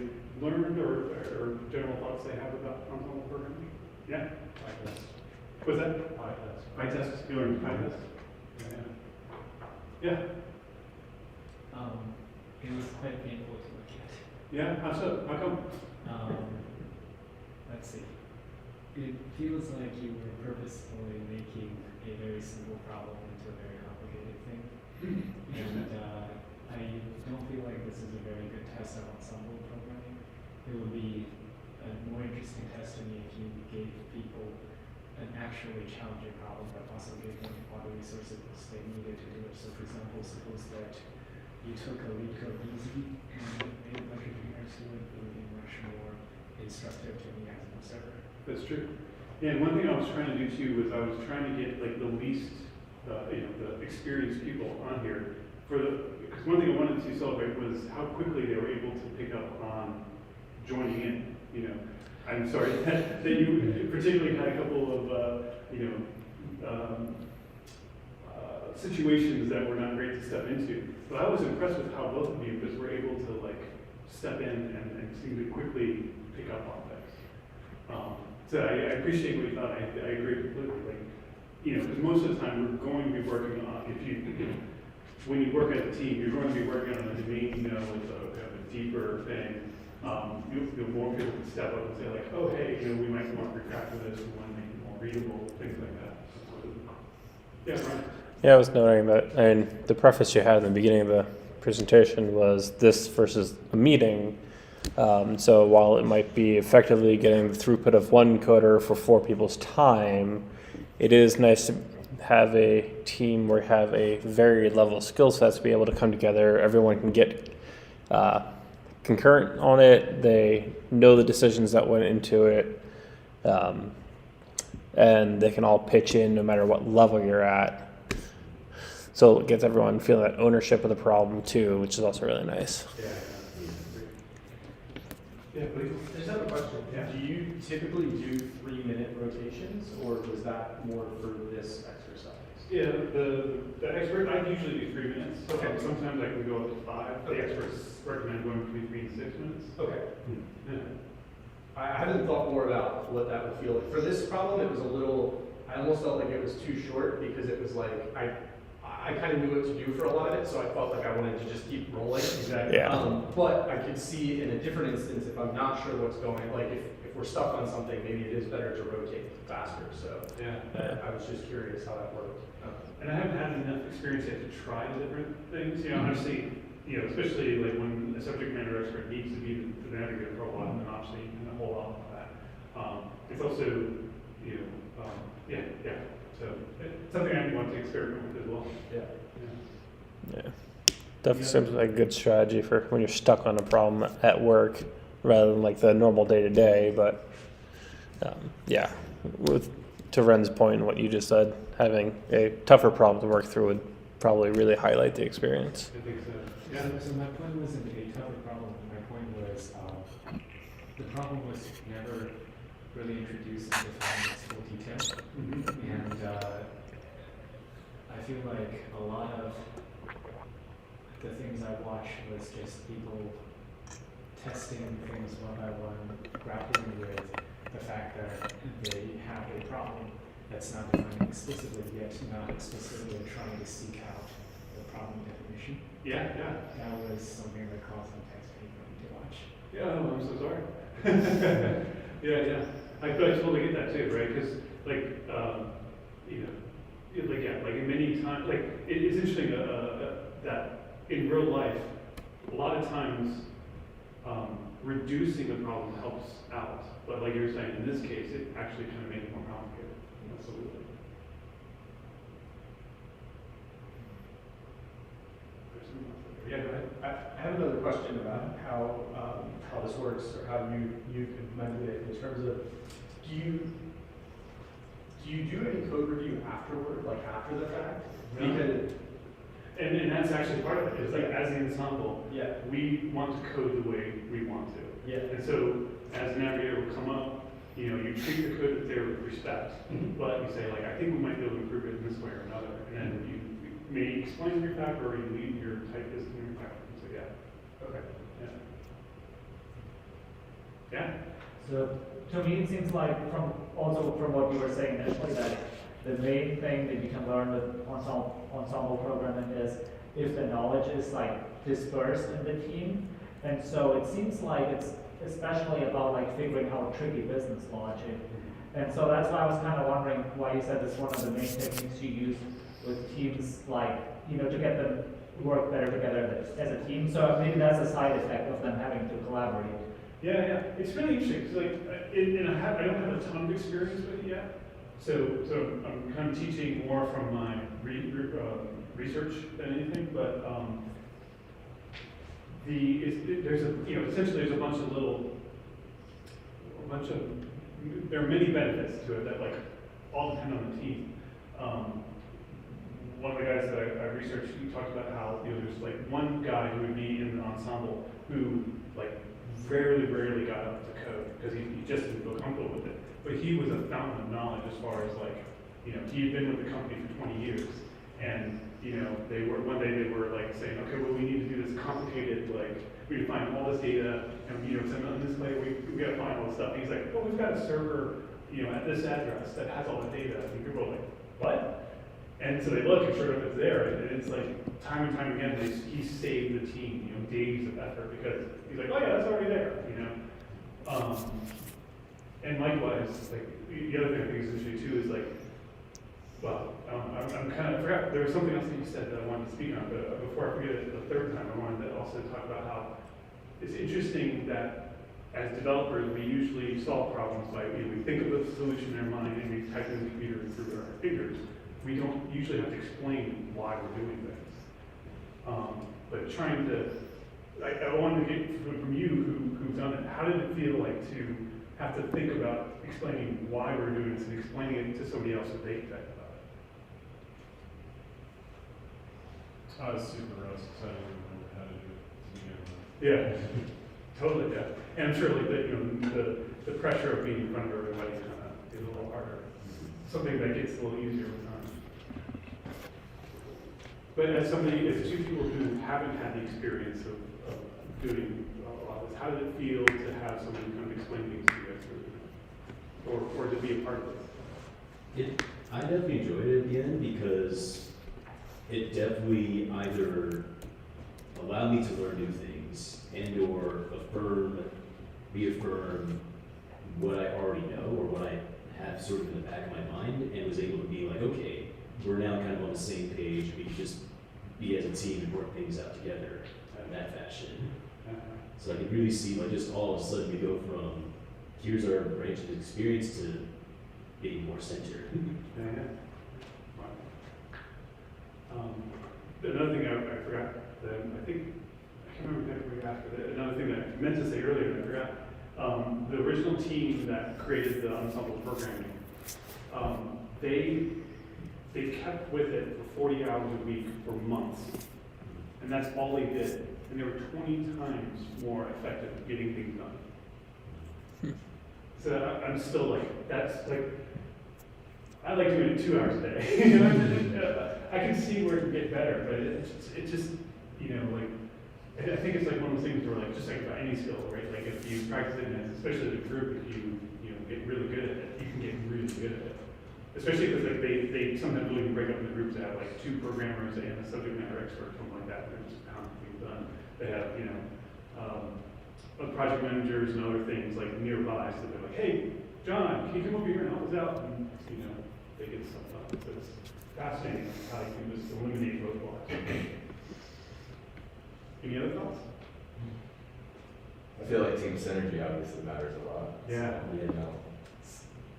learned or general thoughts they have about ensemble programming? Yeah? PyTest. What's that? PyTest. PyTest. You learned PyTest? Yeah. It was quite painful to look at. Yeah? How so? How come? Let's see. It feels like you were purposefully making a very simple problem into a very complicated thing. And I don't feel like this is a very good test of ensemble programming. It would be a more interesting test to me if you gave people an actually challenging problem, but also gave them all the resources they needed to do it. So for example, suppose that you took a lead code easy and made a bunch of beginners do it, it would be much more instructive to me as an observer. That's true. Yeah, and one thing I was trying to do too was I was trying to get like the least, the experienced people on here because one thing I wanted to celebrate was how quickly they were able to pick up on joining in, I'm sorry that you particularly had a couple of, situations that were not great to step into. But I was impressed with how both of you just were able to like step in and seem to quickly pick up on things. So I appreciate what you thought. I agree completely. Like, because most of the time we're going to be working on, when you work as a team, you're going to be working on a domain, with a deeper thing. You'll more people can step up and say like, oh hey, we might want to refactor this, we want to make it more readable, things like that. Yeah, right. Yeah, I was noting that, and the preface you had in the beginning of the presentation was this versus a meeting. So while it might be effectively getting the throughput of one coder for 4 people's time, it is nice to have a team where you have a varied level of skill sets to be able to come together. Everyone can get concurrent on it. They know the decisions that went into it. And they can all pitch in no matter what level you're at. So it gets everyone feeling that ownership of the problem too, which is also really nice. Yeah, please. I just have a question. Yeah. Do you typically do 3-minute rotations, or was that more for this exercise? Yeah, the expert, I usually do 3 minutes. Okay. Sometimes I can go up to 5. Okay. The experts recommend going between 3 and 6 minutes. Okay. Yeah. I hadn't thought more about what that would feel like. For this problem, it was a little, I almost felt like it was too short because it was like, I kind of knew what to do for a lot of it, so I felt like I wanted to just keep rolling. Exactly. Yeah. But I could see in a different instance, if I'm not sure what's going, like if we're stuck on something, maybe it is better to rotate faster. So Yeah. I was just curious how that worked. And I haven't had enough experience yet to try the different things. Honestly, especially like when a subject matter expert needs to be the navigator for a while, and then obviously you can hold off on that. It's also, yeah. So it's something I want to experiment with as well. Yeah. Yeah. Definitely seems like a good strategy for when you're stuck on a problem at work rather than like the normal day to day. But yeah, to Ren's point and what you just said, having a tougher problem to work through would probably really highlight the experience. I think so. Yeah. So my point wasn't a tougher problem. My point was the problem was never really introduced into its full detail. Mm-hmm. And I feel like a lot of the things I watched was just people testing things one by one, grappling with the fact that they have a problem that's not defined explicitly, yet not explicitly trying to seek out the problem definition. Yeah. That was something that caused some text paper to watch. Yeah, I'm so sorry. Yeah. I totally get that too, right? Because like in many times, like it's interesting that in real life, a lot of times reducing a problem helps out. But like you were saying, in this case, it actually kind of made it more complicated. Absolutely. Yeah, go ahead. I have another question about how this works or how you've implemented it in terms of do you do any code review afterward, like after the fact? No. Because And that's actually part of it. It's like as the ensemble, yeah, we want to code the way we want to. yeah. And so as the navigator will come up, you treat the code with their respect, but you say like, I think we might be able to improve it in this way or another. And then you may explain your factor or you leave your typist in your factor. So yeah. Okay. Yeah. So to me, it seems like from what you were saying initially, that the main thing that you can learn with ensemble programming is if the knowledge is like dispersed in the team. And so it seems like it's especially about like figuring out tricky business logic. And so that's why I was kind of wondering why you said it's one of the main techniques you use with teams, like, to get them work better together as a team. So maybe that's a side effect of them having to collaborate. Yeah. It's really interesting. So like, I don't have a ton of experience with it yet. So I'm kind of teaching more from my research than anything, but essentially there's a bunch of there are many benefits to it that like all depend on the team. One of the guys that I researched, he talked about how there's like one guy who would be in the ensemble who like rarely got up to code because he just didn't feel comfortable with it. But he was a fountain of knowledge as far as like, he had been with the company for 20 years. And, one day they were like saying, okay, well, we need to do this complicated, like, we need to find all this data, and, send it on this layer, we gotta find all this stuff. And he's like, well, we've got a server, at this address that has all the data. And people are like, what? And so they look and sure enough it's there. And it's like, time and time again, he saved the team, days of effort because he's like, oh yeah, that's already there, And likewise, like, the other thing I think is interesting too is like, well, I'm kind of, I forgot, there was something else that you said that I wanted to speak on, but before I forget it the third time, I wanted to also talk about how it's interesting that as developers, we usually solve problems by, we think of a solution in our mind and we type in the computer through our fingers. We don't usually have to explain why we're doing things. But trying to, I wanted to get from you who've done it, how did it feel like to have to think about explaining why we're doing this and explaining it to somebody else that they think about it? I was super rusty, so I didn't remember how to do it to begin with. Yeah, totally, yeah. And I'm sure like the pressure of being in front of everybody kind of is a little harder. Something that gets a little easier with time. But as two people who haven't had the experience of doing a lot of this, how did it feel to have somebody kind of explain things to you guys, or to be a part of this? I definitely enjoyed it at the end because it definitely either allowed me to learn new things and or reaffirm what I already know or what I have sort of in the back of my mind and was able to be like, okay, we're now kind of on the same page. We can just be as a team and work things out together in that fashion. So I could really see like just all of a sudden we go from here's our range of experience to being more centered. Another thing I forgot, I can't remember exactly what you asked, but another thing that I meant to say earlier and I forgot, the original team that created the ensemble programming, they kept with it for 40 hours a week for months. And that's all they did. And they were 20 times more effective at getting things done. So I'm still like, that's like, I like doing it 2 hours a day. I can see where it can get better, but it just, like, I think it's like one of those things where like, just like about any skill, right? Like if you practice it, especially as a group, if you get really good at it, you can get really good at it. Especially because like they sometimes will even break up into groups that have like 2 programmers and a subject matter expert, something like that. They're just constantly done. They have, project managers and other things like nearby, so they're like, hey, John, can you come over here and help us out? And, they get stuff done. So it's fascinating how you can just eliminate roadblocks. Any other thoughts? I feel like team synergy obviously matters a lot. Yeah.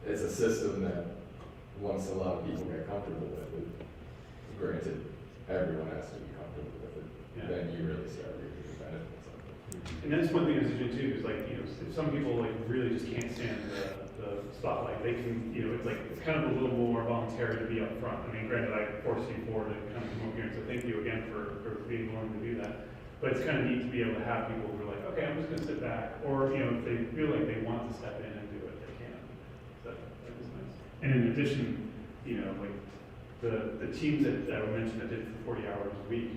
It's a system that once a lot of people get comfortable with it, granted, everyone has to be comfortable with it, then you really start reaping the benefits of it. And that's one thing I was interested too, is like, if some people like really just can't stand the spotlight, they can, it's kind of a little more voluntary to be up front. I mean, granted, I forced you forward to kind of come over here and say thank you again for being willing to do that. But it's kind of neat to be able to have people who are like, okay, I'm just going to sit back. Or, if they feel like they want to step in and do it, they can. So that was nice. And in addition, like the teams that I mentioned that did it for 40 hours a week,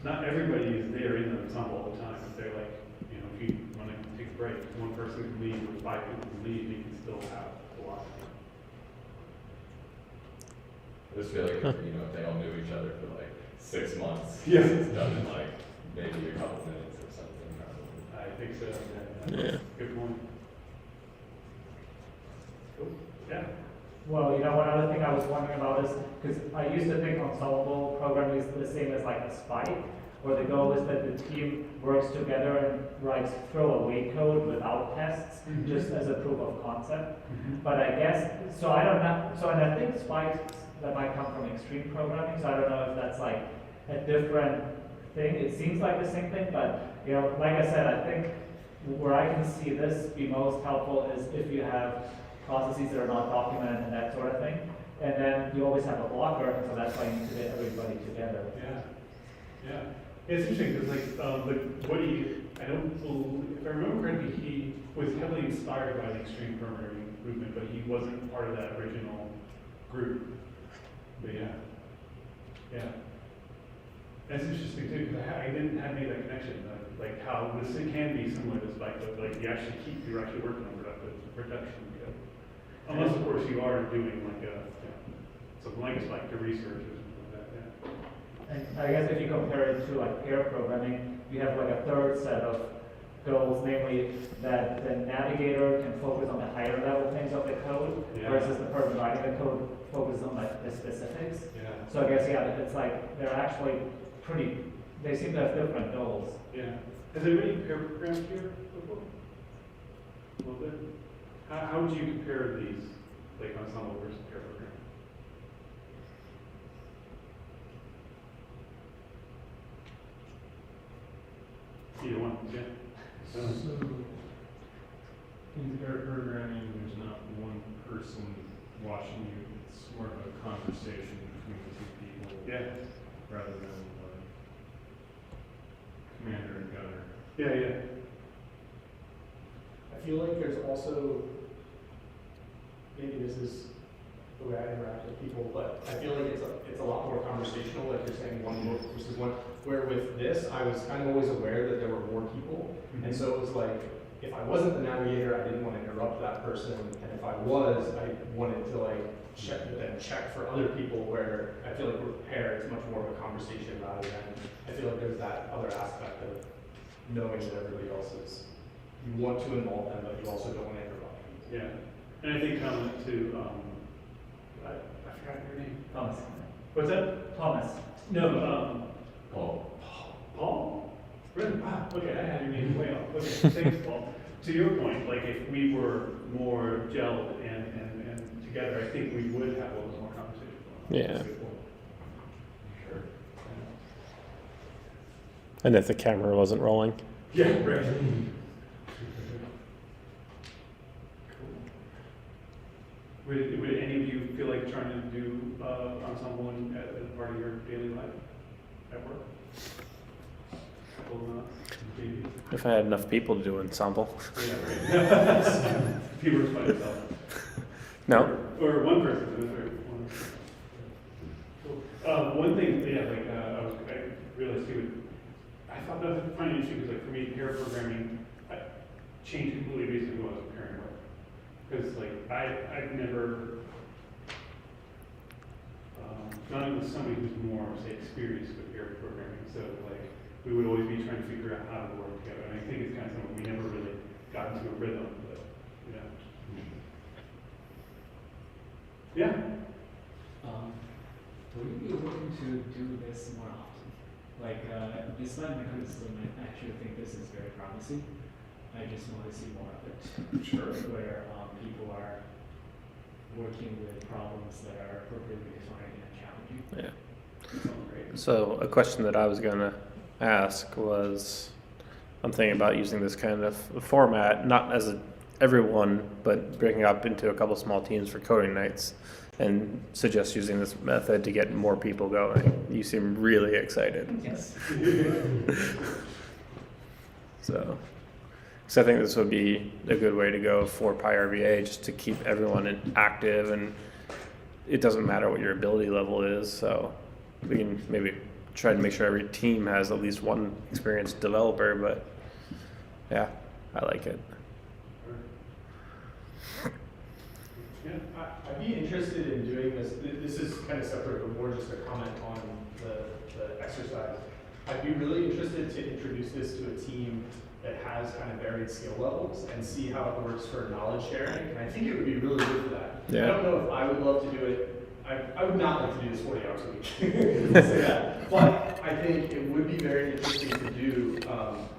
not everybody is there in the ensemble all the time. If they're like, if you want to take a break, one person can leave or 5 people can leave, you can still have a lot of time. I just feel like, if they all knew each other for like 6 months, Yeah. it's done in like maybe a couple minutes or something. I think so. Yeah. Good point. Cool. Yeah. Well, one other thing I was wondering about is, because I used to think ensemble programming is the same as like a spike, where the goal is that the team works together and writes throwaway code without tests, just as a proof of concept. But I guess, so I don't know, and I think spikes that might come from extreme programming, so I don't know if that's like a different thing. It seems like the same thing, but like I said, I think where I can see this be most helpful is if you have processes that are not documented and that sort of thing. And then you always have a blocker, so that's why you need to get everybody together. Yeah. Yeah. It's interesting because like I don't believe, if I remember correctly, he was heavily inspired by the extreme programming movement, but he wasn't part of that original group. But yeah, yeah. That's interesting too, because I didn't have made that connection, like how this can be similar to Spike, but like you're actually working on production. Yeah. Unless of course you are doing like something like a Spike to research or something like that, yeah. And I guess if you compare it to like pair programming, you have like a third set of goals, namely that the navigator can focus on the higher level things of the code, Yeah. versus the person writing the code focuses on like the specifics. Yeah. So I guess, yeah, it's like, they're actually they seem to have different goals. Yeah. Has anybody pair programmed here before? A little bit? How would you compare these, like ensemble versus pair programming? Either one, yeah. So, in pair programming, there's not one person watching you, it's more of a conversation between the two people. Yeah. Rather than commander and gunner. Yeah, yeah. I feel like there's also, maybe this is the way I interact with people, but I feel like it's a lot more conversational, like you're saying one book versus one, where with this, I was kind of always aware that there were more people, and so it was like, if I wasn't the navigator, I didn't want to interrupt that person, and if I was, I wanted to like check for other people, where I feel like with pair, it's much more of a conversation rather than, I feel like there's that other aspect of knowing that everybody else is, you want to involve them, but you also don't want to interrupt them. Yeah. And I think comment to, I forgot your name. Thomas. What's that? Thomas. No, Paul. Paul? Really? Wow, okay, I had your name way off. Okay, thanks, Paul. To your point, like if we were more gelled and together, I think we would have a little more conversation going on. Yeah. Sure. And if the camera wasn't rolling. Yeah, right. Would any of you feel like trying to do ensemble as part of your daily life at work? Well, maybe. If I had enough people to do ensemble. Yeah, right. People are by themselves. No? Or one person. Cool. One thing, yeah, like I realized too, I thought that was a funny issue because like for me, pair programming changed completely based on who I was pairing with. Because like I've never done it with somebody who's more, say, experienced with pair programming. So like we would always be trying to figure out how to work together. And I think it's kind of something we never really got into a rhythm, but you know. Yeah. Would you be willing to do this more often? Like, despite my criticism, I actually think this is very promising. I just want to see more of it. Sure. Where people are working with problems that are appropriately defined and challenging. Yeah. Sounds great. So a question that I was going to ask was, I'm thinking about using this kind of format, not as everyone, but breaking up into a couple small teams for coding nights, and suggest using this method to get more people going. You seem really excited. Yes. So I think this would be a good way to go for PyRVA, just to keep everyone active, and it doesn't matter what your ability level is, so we can maybe try to make sure every team has at least one experienced developer, but yeah, I like it. Yeah, I'd be interested in doing this. This is kind of separate, but more just a comment on the exercise. I'd be really interested to introduce this to a team that has kind of varied skill levels and see how it works for knowledge sharing. And I think it would be really good for that. Yeah. I don't know if I would love to do it. I would not like to do this 40 hours a week. Say that. But I think it would be very interesting to do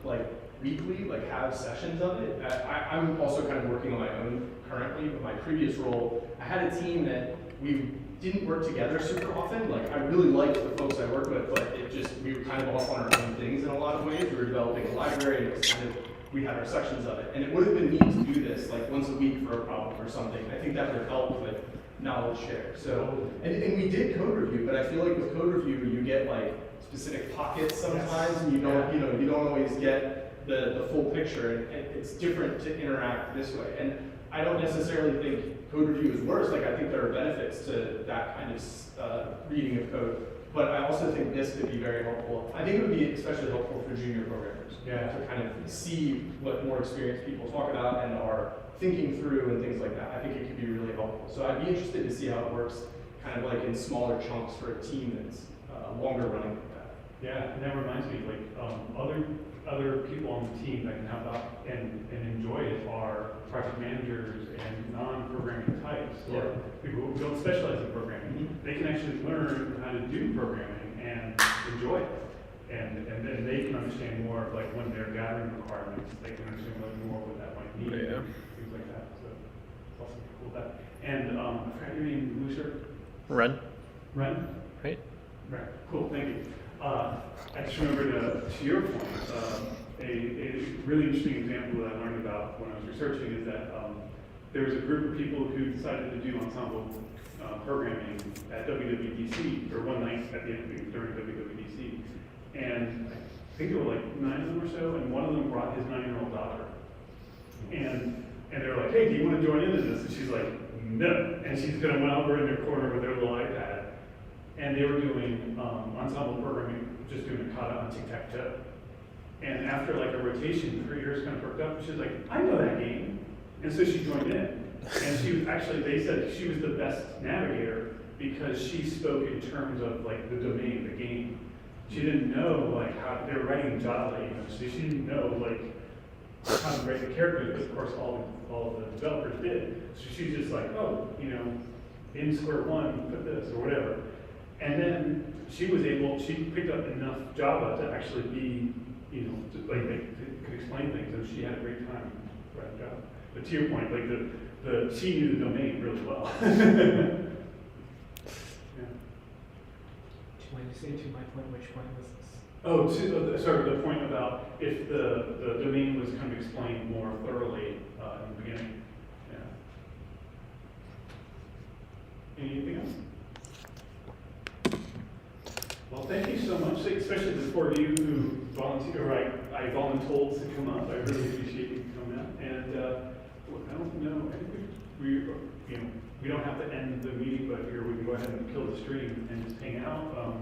like weekly, like have sessions of it. I'm also kind of working on my own currently, but my previous role, I had a team that we didn't work together super often. Like I really liked the folks I worked with, but we were kind of off on our own things in a lot of ways. We were developing a library, and it was kind of, we had our sections of it. And it would have been neat to do this like once a week for a problem or something. I think that would have helped with knowledge share. So, and we did code review, but I feel like with code review, you get like specific pockets sometimes, and you don't always get get the full picture, and it's different to interact this way. And I don't necessarily think code review is worse. Like, I think there are benefits to that kind of reading of code. But I also think this could be very helpful. I think it would be especially helpful for junior programmers. Yeah. To kind of see what more experienced people talk about and are thinking through and things like that. I think it could be really helpful. So I'd be interested to see how it works, kind of like in smaller chunks for a team that's longer running like that. Yeah, and that reminds me, like, other people on the team that can help out and enjoy it are project managers and non-programming types, or people who don't specialize in programming. They can actually learn how to do programming and enjoy it. And then they can understand more, like, when they're gathering requirements, they can understand like more what that might mean, Yeah. things like that. So it's awesome, cool that. And I forgot your name, Lucer? Run, Ren? right? Right, cool, thank you. I just remembered, to your point, a really interesting example that I learned about when I was researching is that there was a group of people who decided to do ensemble programming at WWDC, or one night at the end during WWDC. And I think there were like 9 of them or so, and one of them brought his 9-year-old daughter. And they were like, hey, do you want to join in this? And she's like, no. And she's kind of went over in their corner with their little iPad. And they were doing ensemble programming, just doing a kata on tic-tac-toe. And after like a rotation, her ears kind of perked up, and she's like, I know that game. And so she joined in. And she was actually, they said she was the best navigator because she spoke in terms of like the domain, the game. She didn't know like how, they were writing in Java, you know, so she didn't know like how to write the characters, because of course all the developers did. So she's just like, oh, you know, in square one, put this, or whatever. And then she picked up enough Java to actually be, you know, could explain things, and she had a great time writing Java. But to your point, like she knew the domain really well. When you say to my point, which point was this? Oh, sorry, the point about if the domain was kind of explained more thoroughly in the beginning. Yeah. Anything else? Well, thank you so much, especially the 4 of you who volunteer, or I voluntold to come up. I really appreciate you coming up. And I don't know, I think we don't have to end the meeting, but here we can go ahead and kill the stream and just hang out,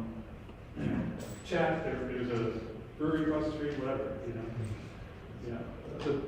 you know, chat. There's a brewery across the street, whatever, you know. Yeah. So